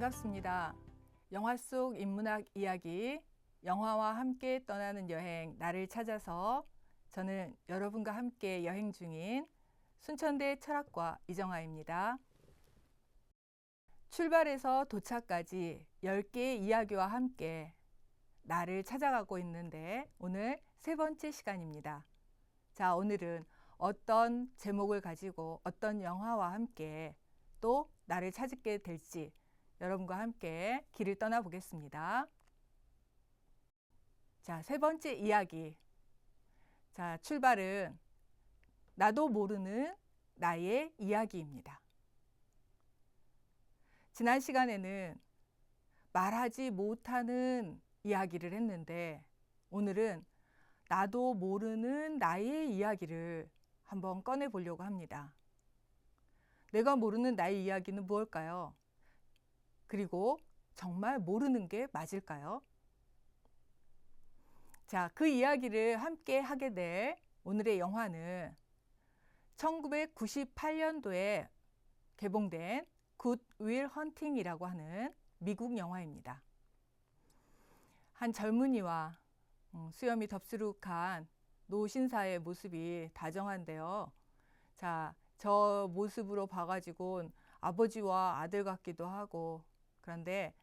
반갑습니다. 영화 속 인문학 이야기, 영화와 함께 떠나는 여행, 나를 찾아서 저는 여러분과 함께 여행 중인 순천대 철학과 이정아입니다. 출발해서 도착까지 10개의 이야기와 함께 나를 찾아가고 있는데 오늘 세 번째 시간입니다. 자, 오늘은 어떤 제목을 가지고 어떤 영화와 함께 또 나를 찾게 될지 여러분과 함께 길을 떠나보겠습니다. 자, 세 번째 이야기. 자, 출발은 나도 모르는 나의 이야기입니다. 지난 시간에는 말하지 못하는 이야기를 했는데 오늘은 나도 모르는 나의 이야기를 한번 꺼내 보려고 합니다. 내가 모르는 나의 이야기는 무엇일까요? 그리고 정말 모르는 게 맞을까요? 자, 그 이야기를 함께 하게 될 오늘의 영화는 1998년도에 개봉된 굿 윌 헌팅이라고 하는 미국 영화입니다. 한 젊은이와 수염이 덥수룩한 노신사의 모습이 다정한데요. 자, 저 모습으로 봐가지고 아버지와 아들 같기도 하고, 그런데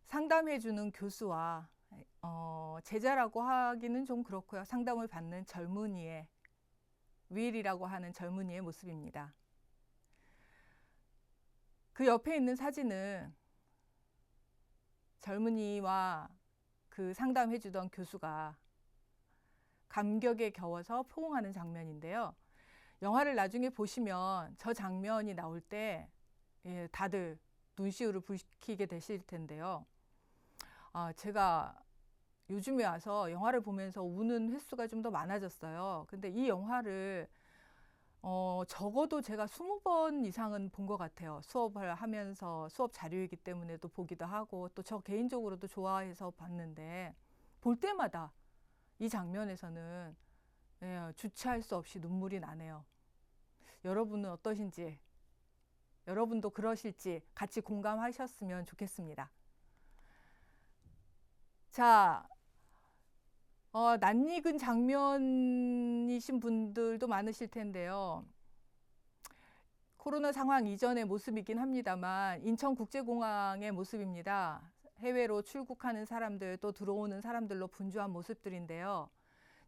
상담해주는 교수와 제자라고 하기는 좀 그렇고요. 상담을 받는 젊은이의 윌이라고 하는 젊은이의 모습입니다. 그 옆에 있는 사진은 젊은이와 그 상담해주던 교수가 감격에 겨워서 포옹하는 장면인데요. 영화를 나중에 보시면 저 장면이 나올 때 다들 눈시울을 붉히게 되실 텐데요. 제가 요즘에 와서 영화를 보면서 우는 횟수가 좀 더 많아졌어요. 근데 이 영화를 적어도 제가 20번 이상은 본 것 같아요. 수업을 하면서 수업 자료이기 때문에도 보기도 하고 또 저 개인적으로도 좋아해서 봤는데 볼 때마다 이 장면에서는 주체할 수 없이 눈물이 나네요. 여러분은 어떠신지, 여러분도 그러실지 같이 공감하셨으면 좋겠습니다. 자, 낯익은 장면이신 분들도 많으실 텐데요. 코로나 상황 이전의 모습이긴 합니다만 인천국제공항의 모습입니다. 해외로 출국하는 사람들 또 들어오는 사람들로 분주한 모습들인데요.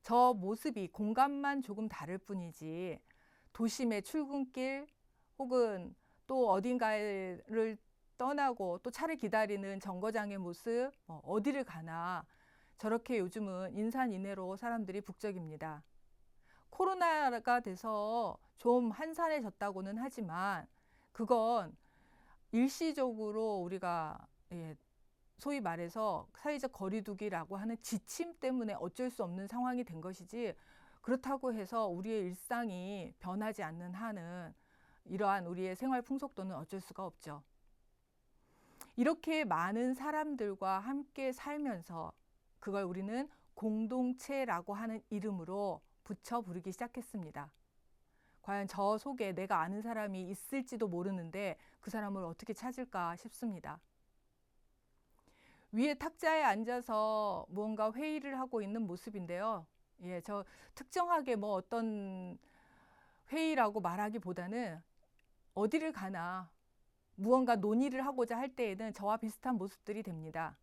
저 모습이 공간만 조금 다를 뿐이지 도심의 출근길 혹은 또 어딘가를 떠나고 또 차를 기다리는 정거장의 모습, 어디를 가나 저렇게 요즘은 인산인해로 사람들이 북적입니다. 코로나가 돼서 좀 한산해졌다고는 하지만 그건 일시적으로 우리가 소위 말해서 사회적 거리두기라고 하는 지침 때문에 어쩔 수 없는 상황이 된 것이지 그렇다고 해서 우리의 일상이 변하지 않는 한은 이러한 우리의 생활 풍속도는 어쩔 수가 없죠. 이렇게 많은 사람들과 함께 살면서 그걸 우리는 공동체라고 하는 이름으로 붙여 부르기 시작했습니다. 과연 저 속에 내가 아는 사람이 있을지도 모르는데 그 사람을 어떻게 찾을까 싶습니다. 위에 탁자에 앉아서 무언가 회의를 하고 있는 모습인데요. 저 특정하게 뭐 어떤 회의라고 말하기보다는 어디를 가나 무언가 논의를 하고자 할 때에는 저와 비슷한 모습들이 됩니다.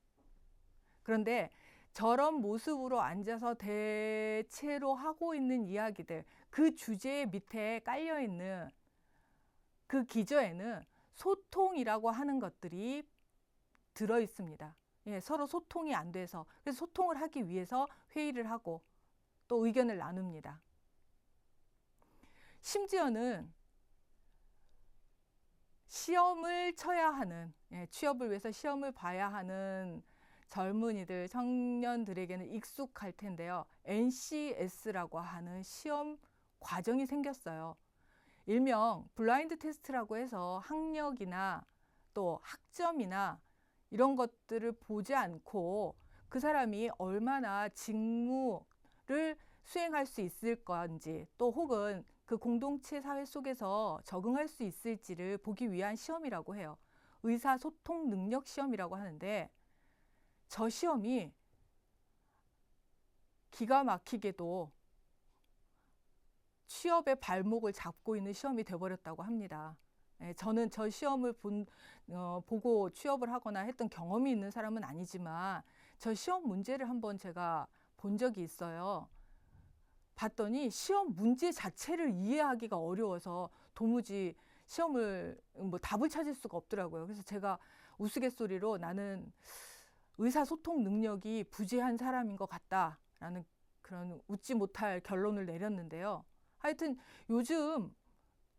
그런데 저런 모습으로 앉아서 대체로 하고 있는 이야기들, 그 주제 밑에 깔려있는 그 기저에는 소통이라고 하는 것들이 들어 있습니다. 서로 소통이 안 돼서, 그래서 소통을 하기 위해서 회의를 하고 또 의견을 나눕니다. 심지어는 시험을 쳐야 하는, 취업을 위해서 시험을 봐야 하는 젊은이들, 청년들에게는 익숙할 텐데요. NCS라고 하는 시험 과정이 생겼어요. 일명 블라인드 테스트라고 해서 학력이나 또 학점이나 이런 것들을 보지 않고 그 사람이 얼마나 직무를 수행할 수 있을 건지 또 혹은 그 공동체 사회 속에서 적응할 수 있을지를 보기 위한 시험이라고 해요. 의사소통 능력 시험이라고 하는데, 저 시험이 기가 막히게도 취업의 발목을 잡고 있는 시험이 돼버렸다고 합니다. 저는 저 시험을 보고 취업을 하거나 했던 경험이 있는 사람은 아니지만 저 시험 문제를 한번 제가 본 적이 있어요. 봤더니 시험 문제 자체를 이해하기가 어려워서 도무지 시험을 답을 찾을 수가 없더라고요. 그래서 제가 우스갯소리로 나는 의사소통 능력이 부재한 사람인 것 같다라는 그런 웃지 못할 결론을 내렸는데요. 하여튼 요즘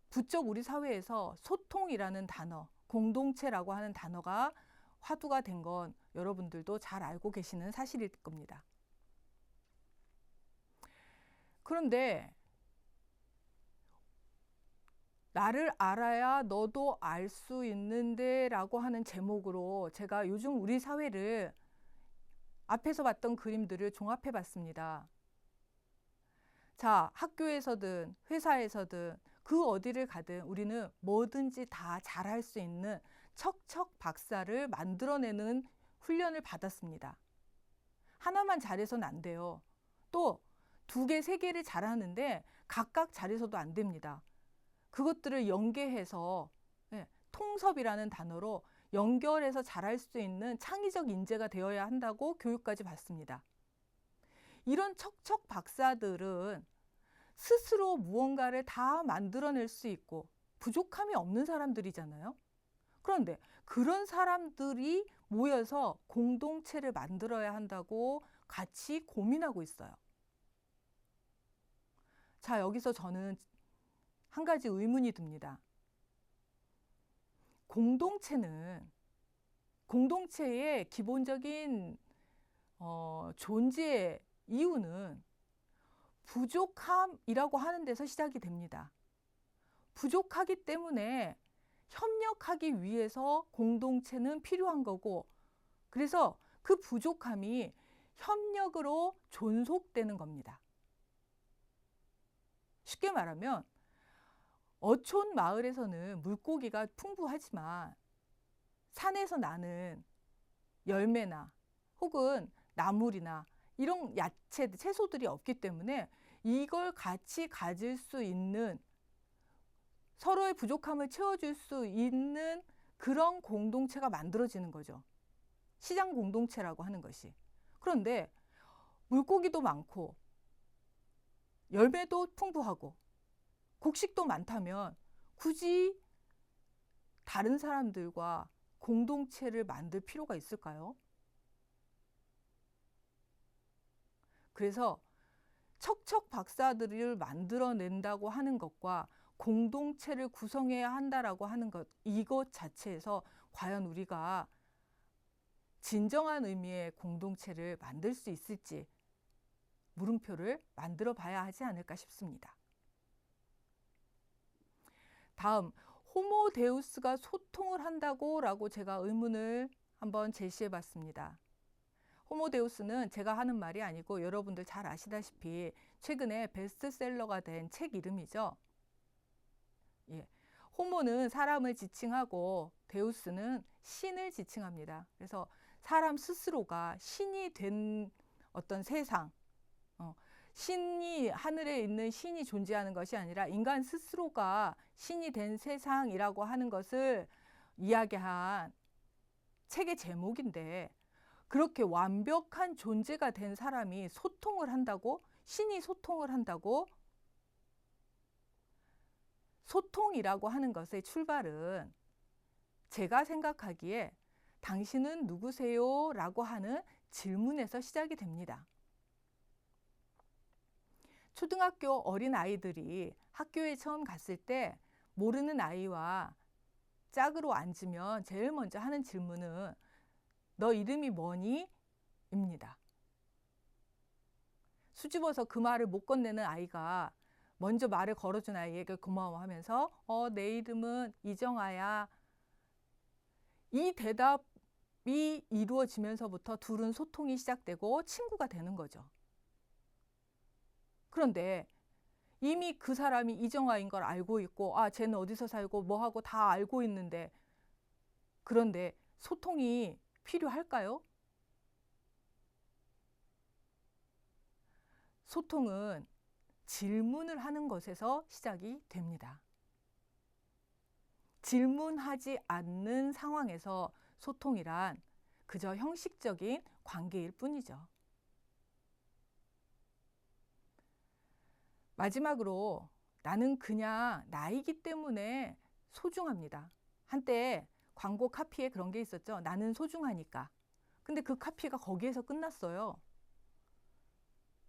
부쩍 우리 사회에서 소통이라는 단어, 공동체라고 하는 단어가 화두가 된 건 여러분들도 잘 알고 계시는 사실일 겁니다. 그런데 나를 알아야 너도 알 수 있는데 라고 하는 제목으로 제가 요즘 우리 사회를 앞에서 봤던 그림들을 종합해 봤습니다. 자, 학교에서든 회사에서든 그 어디를 가든 우리는 뭐든지 다 잘할 수 있는 척척 박사를 만들어내는 훈련을 받았습니다. 하나만 잘해서는 안 돼요. 또 2개, 3개를 잘하는데 각각 잘해서도 안 됩니다. 그것들을 연계해서 통섭이라는 단어로 연결해서 잘할 수 있는 창의적 인재가 되어야 한다고 교육까지 받습니다. 이런 척척 박사들은 스스로 무언가를 다 만들어낼 수 있고 부족함이 없는 사람들이잖아요. 그런데 그런 사람들이 모여서 공동체를 만들어야 한다고 같이 고민하고 있어요. 자, 여기서 저는 한 가지 의문이 듭니다. 공동체의 기본적인 존재의 이유는 부족함이라고 하는 데서 시작이 됩니다. 부족하기 때문에 협력하기 위해서 공동체는 필요한 거고, 그래서 그 부족함이 협력으로 존속되는 겁니다. 쉽게 말하면 어촌 마을에서는 물고기가 풍부하지만 산에서 나는 열매나 혹은 나물이나 이런 채소들이 없기 때문에 이걸 같이 가질 수 있는, 서로의 부족함을 채워줄 수 있는 그런 공동체가 만들어지는 거죠. 시장 공동체라고 하는 것이. 그런데 물고기도 많고 열매도 풍부하고 곡식도 많다면 굳이 다른 사람들과 공동체를 만들 필요가 있을까요? 그래서 척척 박사들을 만들어낸다고 하는 것과 공동체를 구성해야 한다라고 하는 것, 이것 자체에서 과연 우리가 진정한 의미의 공동체를 만들 수 있을지 물음표를 만들어 봐야 하지 않을까 싶습니다. 다음, 호모 데우스가 소통을 한다고 라고 제가 의문을 한번 제시해 봤습니다. 호모 데우스는 제가 하는 말이 아니고 여러분들 잘 아시다시피 최근에 베스트셀러가 된 책 이름이죠. 호모는 사람을 지칭하고 데우스는 신을 지칭합니다. 그래서 사람 스스로가 신이 된 어떤 세상, 하늘에 있는 신이 존재하는 것이 아니라 인간 스스로가 신이 된 세상이라고 하는 것을 이야기한 책의 제목인데, 그렇게 완벽한 존재가 된 사람이 소통을 한다고? 신이 소통을 한다고? 소통이라고 하는 것의 출발은 제가 생각하기에 당신은 누구세요? 라고 하는 질문에서 시작이 됩니다. 초등학교 어린 아이들이 학교에 처음 갔을 때 모르는 아이와 짝으로 앉으면 제일 먼저 하는 질문은 너 이름이 뭐니? 입니다. 수줍어서 그 말을 못 건네는 아이가 먼저 말을 걸어준 아이에게 고마워하면서 내 이름은 이정아야. 이 대답이 이루어지면서부터 둘은 소통이 시작되고 친구가 되는 거죠. 그런데 이미 그 사람이 이정아인 걸 알고 있고 쟤는 어디서 살고 뭐하고 다 알고 있는데 그런데 소통이 필요할까요? 소통은 질문을 하는 것에서 시작이 됩니다. 질문하지 않는 상황에서 소통이란 그저 형식적인 관계일 뿐이죠. 마지막으로 나는 그냥 나이기 때문에 소중합니다. 한때 광고 카피에 그런 게 있었죠. 나는 소중하니까. 근데 그 카피가 거기에서 끝났어요.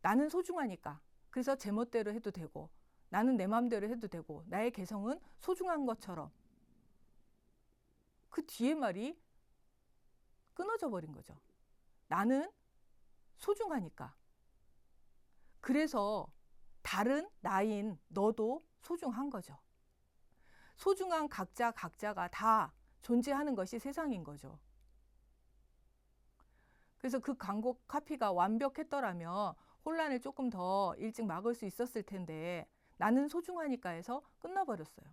나는 소중하니까. 그래서 제멋대로 해도 되고, 나는 내 마음대로 해도 되고, 나의 개성은 소중한 것처럼. 그 뒤에 말이 끊어져 버린 거죠. 나는 소중하니까. 그래서 다른 나인 너도 소중한 거죠. 소중한 각자가 다 존재하는 것이 세상인 거죠. 그래서 그 광고 카피가 완벽했더라면 혼란을 조금 더 일찍 막을 수 있었을 텐데 나는 소중하니까 해서 끝나버렸어요.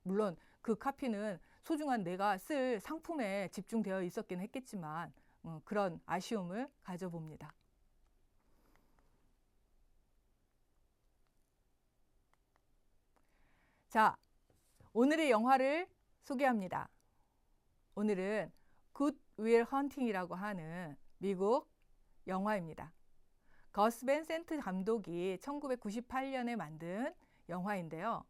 물론 그 카피는 소중한 내가 쓸 상품에 집중되어 있었긴 했겠지만 그런 아쉬움을 가져봅니다. 자, 오늘의 영화를 소개합니다. 오늘은 굿 윌 헌팅이라고 하는 미국 영화입니다. 거스 밴 센트 감독이 1998년에 만든 영화인데요.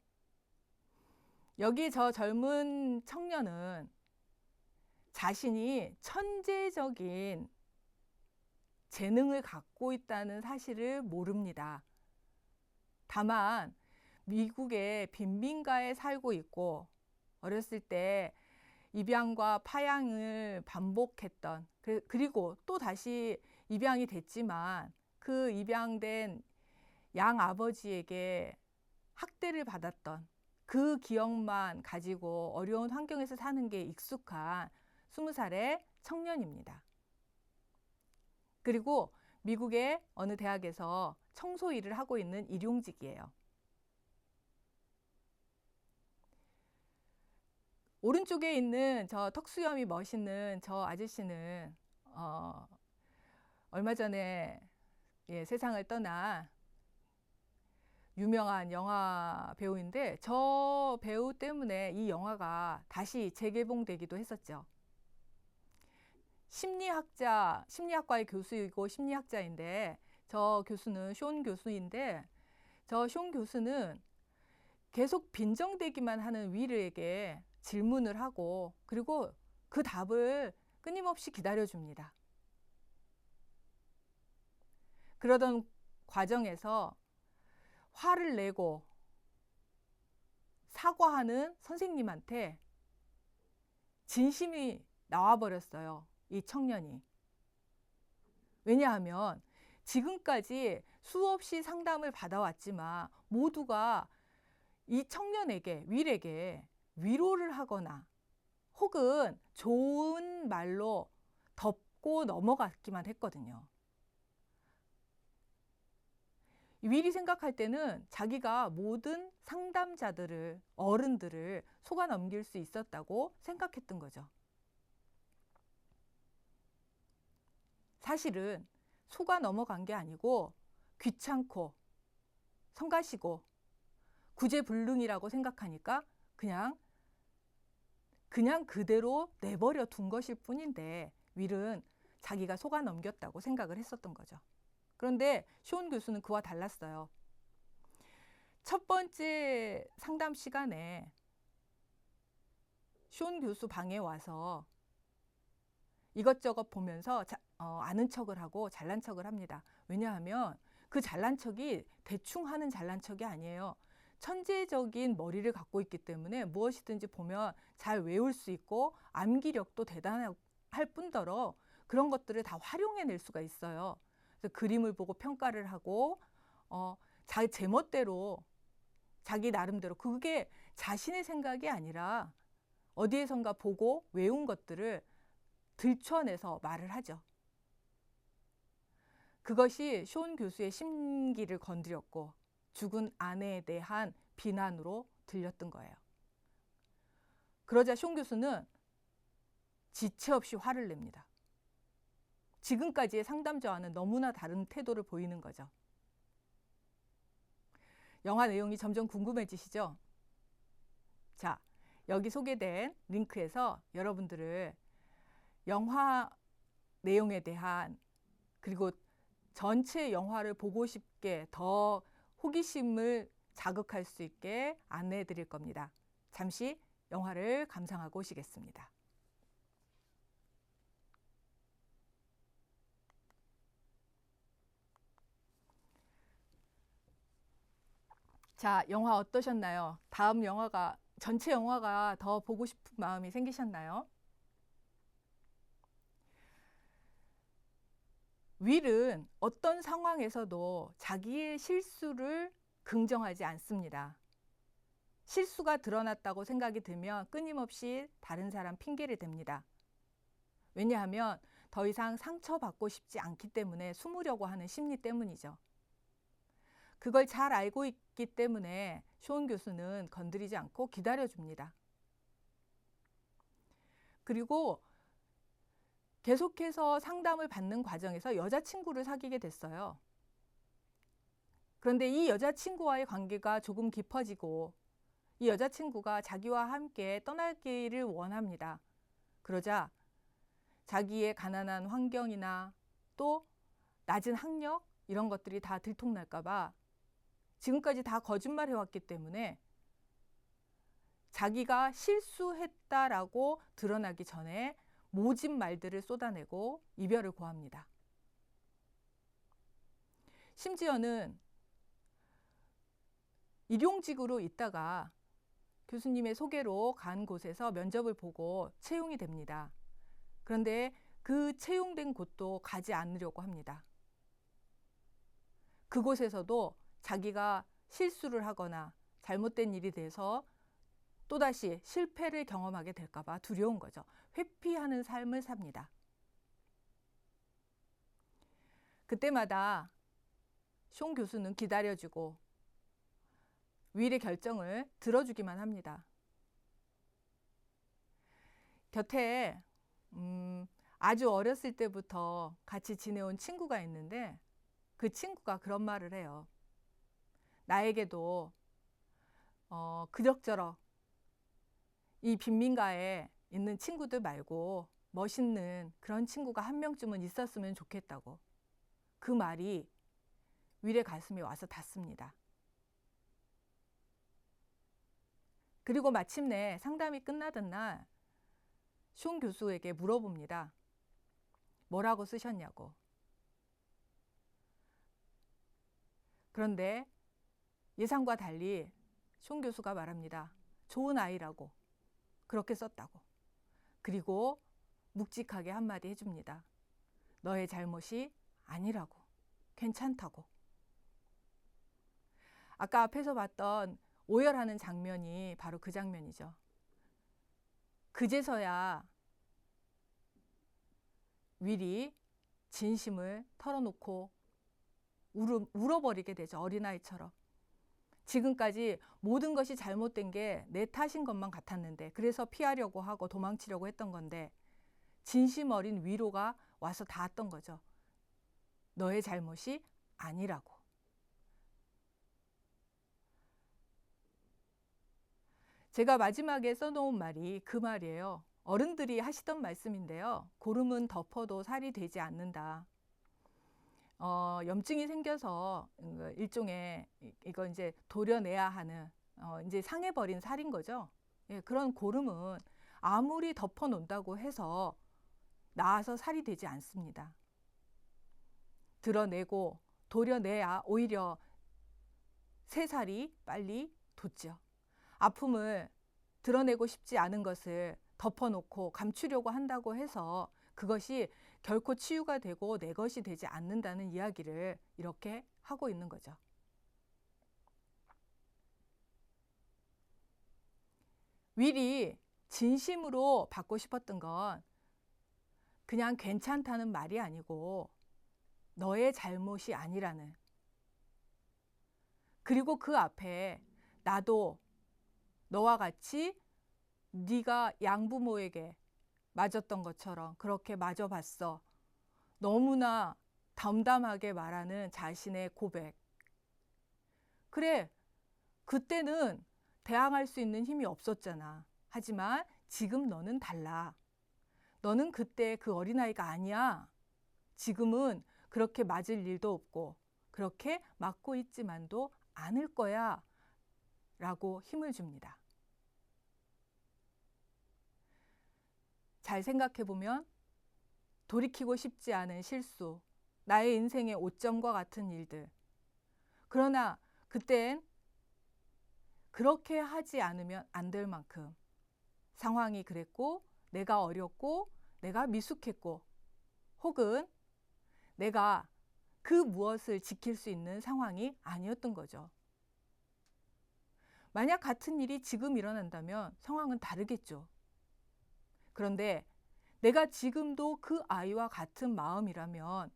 여기 저 젊은 청년은 자신이 천재적인 재능을 갖고 있다는 사실을 모릅니다. 다만 미국의 빈민가에 살고 있고 어렸을 때 입양과 파양을 반복했던 그리고 또 다시 입양이 됐지만 그 입양된 양아버지에게 학대를 받았던 그 기억만 가지고 어려운 환경에서 사는 게 익숙한 20살의 청년입니다. 그리고 미국의 어느 대학에서 청소 일을 하고 있는 일용직이에요. 오른쪽에 있는 저 턱수염이 멋있는 저 아저씨는 얼마 전에 세상을 떠난 유명한 영화 배우인데 저 배우 때문에 이 영화가 다시 재개봉되기도 했었죠. 심리학과의 교수이고 심리학자인데 저 교수는 쇼 교수인데 저 쇼 교수는 계속 빈정대기만 하는 윌에게 질문을 하고 그리고 그 답을 끊임없이 기다려줍니다. 그러던 과정에서 화를 내고 사과하는 선생님한테 진심이 나와버렸어요. 이 청년이. 왜냐하면 지금까지 수없이 상담을 받아왔지만 모두가 이 청년에게, 윌에게 위로를 하거나 혹은 좋은 말로 덮고 넘어갔기만 했거든요. 윌이 생각할 때는 자기가 모든 상담자들을, 어른들을 속아 넘길 수 있었다고 생각했던 거죠. 사실은 속아 넘어간 게 아니고 귀찮고 성가시고 구제불능이라고 생각하니까 그냥 그대로 내버려 둔 것일 뿐인데 윌은 자기가 속아 넘겼다고 생각을 했었던 거죠. 그런데 쇼 교수는 그와 달랐어요. 첫 번째 상담 시간에 쇼 교수 방에 와서 이것저것 보면서 아는 척을 하고 잘난 척을 합니다. 왜냐하면 그 잘난 척이 대충 하는 잘난 척이 아니에요. 천재적인 머리를 갖고 있기 때문에 무엇이든지 보면 잘 외울 수 있고 암기력도 대단할 뿐더러 그런 것들을 다 활용해낼 수가 있어요. 그래서 그림을 보고 평가를 하고 자기 제멋대로 자기 나름대로 그게 자신의 생각이 아니라 어디에선가 보고 외운 것들을 들춰내서 말을 하죠. 그것이 쇼 교수의 심기를 건드렸고 죽은 아내에 대한 비난으로 들렸던 거예요. 그러자 쇼 교수는 지체 없이 화를 냅니다. 지금까지의 상담자와는 너무나 다른 태도를 보이는 거죠. 영화 내용이 점점 궁금해지시죠? 자, 여기 소개된 링크에서 여러분들을 영화 내용에 대한, 그리고 전체 영화를 보고 싶게 더 호기심을 자극할 수 있게 안내해 드릴 겁니다. 잠시 영화를 감상하고 오시겠습니다. 자, 영화 어떠셨나요? 다음 영화가, 전체 영화가 더 보고 싶은 마음이 생기셨나요? 윌은 어떤 상황에서도 자기의 실수를 긍정하지 않습니다. 실수가 드러났다고 생각이 들면 끊임없이 다른 사람 핑계를 댑니다. 왜냐하면 더 이상 상처받고 싶지 않기 때문에 숨으려고 하는 심리 때문이죠. 그걸 잘 알고 있기 때문에 쇼온 교수는 건드리지 않고 기다려줍니다. 그리고 계속해서 상담을 받는 과정에서 여자친구를 사귀게 됐어요. 그런데 이 여자친구와의 관계가 조금 깊어지고 이 여자친구가 자기와 함께 떠나기를 원합니다. 그러자 자기의 가난한 환경이나 또 낮은 학력 이런 것들이 다 들통날까 봐 지금까지 다 거짓말 해왔기 때문에 자기가 실수했다라고 드러나기 전에 모진 말들을 쏟아내고 이별을 고합니다. 심지어는 일용직으로 있다가 교수님의 소개로 간 곳에서 면접을 보고 채용이 됩니다. 그런데 그 채용된 곳도 가지 않으려고 합니다. 그곳에서도 자기가 실수를 하거나 잘못된 일이 돼서 또다시 실패를 경험하게 될까 봐 두려운 거죠. 회피하는 삶을 삽니다. 그때마다 쇼 교수는 기다려주고 윌의 결정을 들어주기만 합니다. 곁에 아주 어렸을 때부터 같이 지내온 친구가 있는데 그 친구가 그런 말을 해요. 나에게도 그럭저럭 이 빈민가에 있는 친구들 말고 멋있는 그런 친구가 한 명쯤은 있었으면 좋겠다고. 그 말이 윌의 가슴에 와서 닿습니다. 그리고 마침내 상담이 끝나던 날 쇼 교수에게 물어봅니다. 뭐라고 쓰셨냐고. 그런데 예상과 달리 쇼 교수가 말합니다. 좋은 아이라고. 그렇게 썼다고. 그리고 묵직하게 한마디 해줍니다. 너의 잘못이 아니라고. 괜찮다고. 아까 앞에서 봤던 오열하는 장면이 바로 그 장면이죠. 그제서야 윌이 진심을 털어놓고 울어버리게 되죠. 어린아이처럼. 지금까지 모든 것이 잘못된 게 내 탓인 것만 같았는데 그래서 피하려고 하고 도망치려고 했던 건데 진심 어린 위로가 와서 닿았던 거죠. 너의 잘못이 아니라고. 제가 마지막에 써놓은 말이 그 말이에요. 어른들이 하시던 말씀인데요. 고름은 덮어도 살이 되지 않는다. 염증이 생겨서 일종의 이거 이제 도려내야 하는 이제 상해버린 살인 거죠. 예, 그런 고름은 아무리 덮어놓는다고 해서 나아서 살이 되지 않습니다. 드러내고 도려내야 오히려 새살이 빨리 돋죠. 아픔을 드러내고 싶지 않은 것을 덮어놓고 감추려고 한다고 해서 그것이 결코 치유가 되고 내 것이 되지 않는다는 이야기를 이렇게 하고 있는 거죠. 윌이 진심으로 받고 싶었던 건 그냥 괜찮다는 말이 아니고 너의 잘못이 아니라는, 그리고 그 앞에 나도 너와 같이 네가 양부모에게 맞았던 것처럼 그렇게 맞아봤어. 너무나 담담하게 말하는 자신의 고백. 그래, 그때는 대항할 수 있는 힘이 없었잖아. 하지만 지금 너는 달라. 너는 그때 그 어린아이가 아니야. 지금은 그렇게 맞을 일도 없고 그렇게 맞고 있지만도 않을 거야. 라고 힘을 줍니다. 잘 생각해 보면 돌이키고 싶지 않은 실수, 나의 인생의 오점과 같은 일들. 그러나 그땐 그렇게 하지 않으면 안 될 만큼 상황이 그랬고, 내가 어렸고, 내가 미숙했고, 혹은 내가 그 무엇을 지킬 수 있는 상황이 아니었던 거죠. 만약 같은 일이 지금 일어난다면 상황은 다르겠죠. 그런데 내가 지금도 그 아이와 같은 마음이라면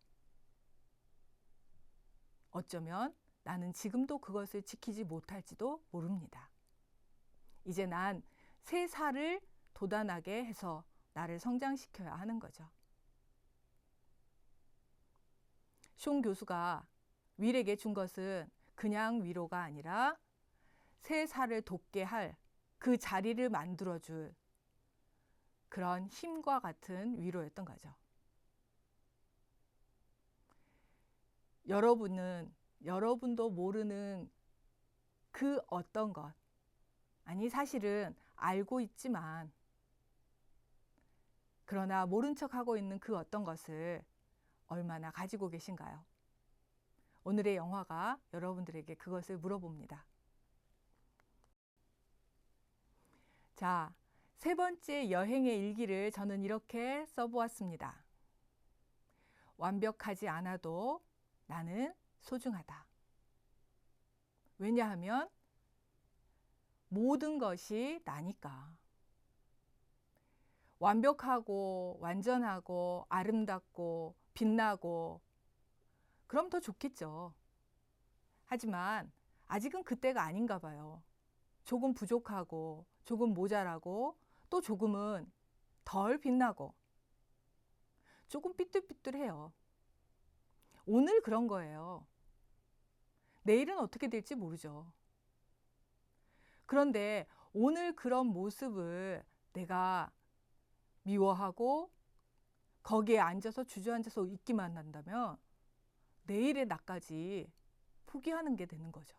어쩌면 나는 지금도 그것을 지키지 못할지도 모릅니다. 이제 난 새 살을 돋아나게 해서 나를 성장시켜야 하는 거죠. 숀 교수가 윌에게 준 것은 그냥 위로가 아니라 새 살을 돋게 할 그 자리를 만들어줄 그런 힘과 같은 위로였던 거죠. 여러분도 모르는 그 어떤 것, 아니 사실은 알고 있지만 그러나 모른 척하고 있는 그 어떤 것을 얼마나 가지고 계신가요? 오늘의 영화가 여러분들에게 그것을 물어봅니다. 자, 세 번째 여행의 일기를 저는 이렇게 써보았습니다. 완벽하지 않아도 나는 소중하다. 왜냐하면 모든 것이 나니까. 완벽하고 완전하고 아름답고 빛나고 그럼 더 좋겠죠. 하지만 아직은 그때가 아닌가 봐요. 조금 부족하고 조금 모자라고 또 조금은 덜 빛나고 조금 삐뚤삐뚤해요. 오늘 그런 거예요. 내일은 어떻게 될지 모르죠. 그런데 오늘 그런 모습을 내가 미워하고 거기에 앉아서 주저앉아서 있기만 한다면 내일의 나까지 포기하는 게 되는 거죠.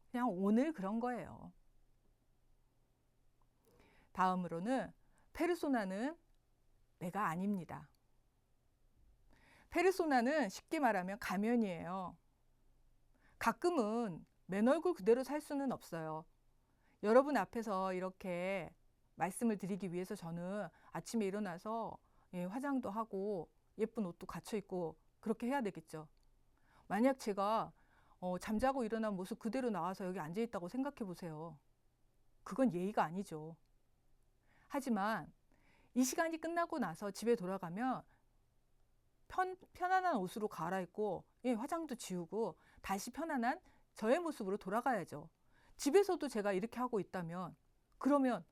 그냥 오늘 그런 거예요. 다음으로는 페르소나는 내가 아닙니다. 페르소나는 쉽게 말하면 가면이에요. 가끔은 맨 얼굴 그대로 살 수는 없어요. 여러분 앞에서 이렇게 말씀을 드리기 위해서 저는 아침에 일어나서 화장도 하고 예쁜 옷도 갖춰 입고 그렇게 해야 되겠죠. 만약 제가 잠자고 일어난 모습 그대로 나와서 여기 앉아 있다고 생각해 보세요. 그건 예의가 아니죠. 하지만 이 시간이 끝나고 나서 집에 돌아가면 편안한 옷으로 갈아입고 화장도 지우고 다시 편안한 저의 모습으로 돌아가야죠. 집에서도 제가 이렇게 하고 있다면 그러면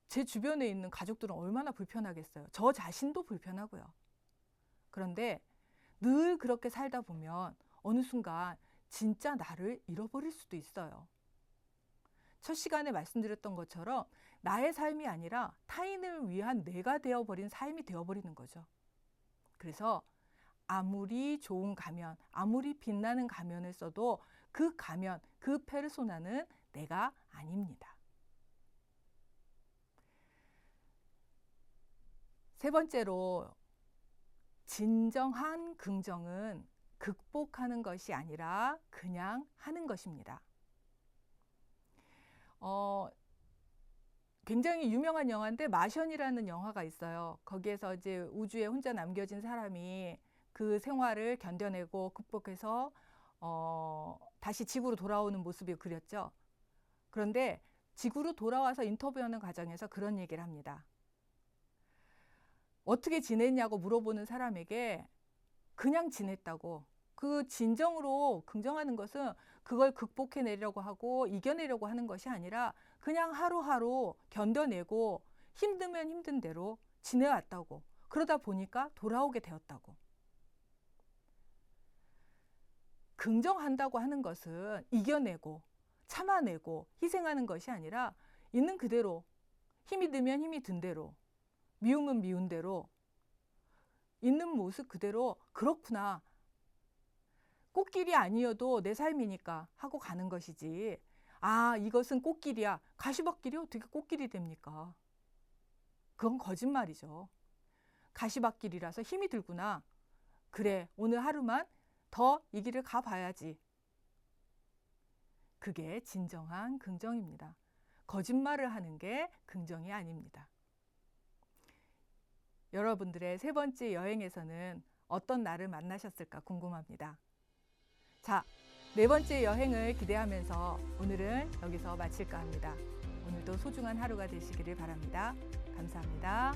제 주변에 있는 가족들은 얼마나 불편하겠어요. 저 자신도 불편하고요. 그런데 늘 그렇게 살다 보면 어느 순간 진짜 나를 잃어버릴 수도 있어요. 첫 시간에 말씀드렸던 것처럼 나의 삶이 아니라 타인을 위한 내가 되어버린 삶이 되어버리는 거죠. 그래서 아무리 좋은 가면, 아무리 빛나는 가면을 써도 그 가면, 그 페르소나는 내가 아닙니다. 세 번째로 진정한 긍정은 극복하는 것이 아니라 그냥 하는 것입니다. 굉장히 유명한 영화인데 마션이라는 영화가 있어요. 거기에서 이제 우주에 혼자 남겨진 사람이 그 생활을 견뎌내고 극복해서 다시 지구로 돌아오는 모습을 그렸죠. 그런데 지구로 돌아와서 인터뷰하는 과정에서 그런 얘기를 합니다. 어떻게 지냈냐고 물어보는 사람에게 그냥 지냈다고. 그 진정으로 긍정하는 것은 그걸 극복해내려고 하고 이겨내려고 하는 것이 아니라 그냥 하루하루 견뎌내고 힘들면 힘든 대로 지내왔다고. 그러다 보니까 돌아오게 되었다고. 긍정한다고 하는 것은 이겨내고 참아내고 희생하는 것이 아니라 있는 그대로, 힘이 들면 힘이 든 대로, 미우면 미운 대로, 있는 모습 그대로 그렇구나. 꽃길이 아니어도 내 삶이니까 하고 가는 것이지. 아, 이것은 꽃길이야. 가시밭길이 어떻게 꽃길이 됩니까? 그건 거짓말이죠. 가시밭길이라서 힘이 들구나. 그래, 오늘 하루만 더 이 길을 가봐야지. 그게 진정한 긍정입니다. 거짓말을 하는 게 긍정이 아닙니다. 여러분들의 세 번째 여행에서는 어떤 나를 만나셨을까 궁금합니다. 자, 네 번째 여행을 기대하면서 오늘은 여기서 마칠까 합니다. 오늘도 소중한 하루가 되시기를 바랍니다. 감사합니다.